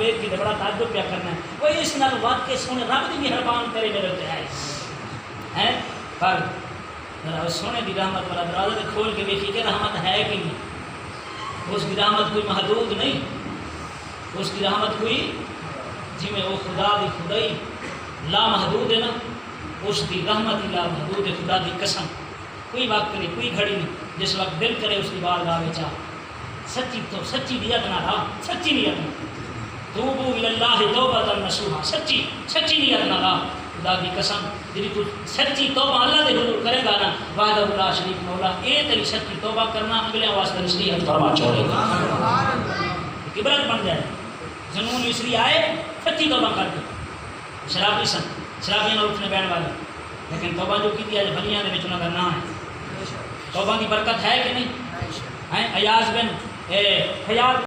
دیکھ کے بڑا تعجب کیا کرنا ہے وہ اس نال وقت کے سونے رب دی مہربان تیرے میرے تے ہے پر سونے دی رحمت والا دروازہ کھول کے دیکھی کہ رحمت ہے کہ نہیں، اس کی رحمت کوئی محدود نہیں، اس کی رحمت کوئی جی میں وہ خدا دی خدائی لا محدود ہے نا، اس کی رحمت ہی لا محدود ہے، خدا دی قسم کوئی وقت نہیں کوئی گھڑی نہیں جس وقت دل کرے اس کی بارگاہ میں چاہ سچی تو سچی نیت نہ رہا، سچی نیت نہ توبو اللہ توبۃ نصوحا، سچی نیت نہ رہا، خدا کی قسم جی تو سچی توبہ اللہ دے حضور کرے گا نا وحدہ لا شریک مولا، اے تیری سچی توبہ کرنا اگلے واسطے نصیحت فرما چھوڑے گا، عبرت بن جائے، جنون اسری آئے سچی توبہ کر کے، شرابی سن شرابیاں نہ اٹھنے بیٹھ والے، لیکن توبہ جو کی تھی آج بھلیاں دے وچ انہاں دا نام ہے، توبہ کی برکت ہے کہ نہیں؟ ایاز بن حیات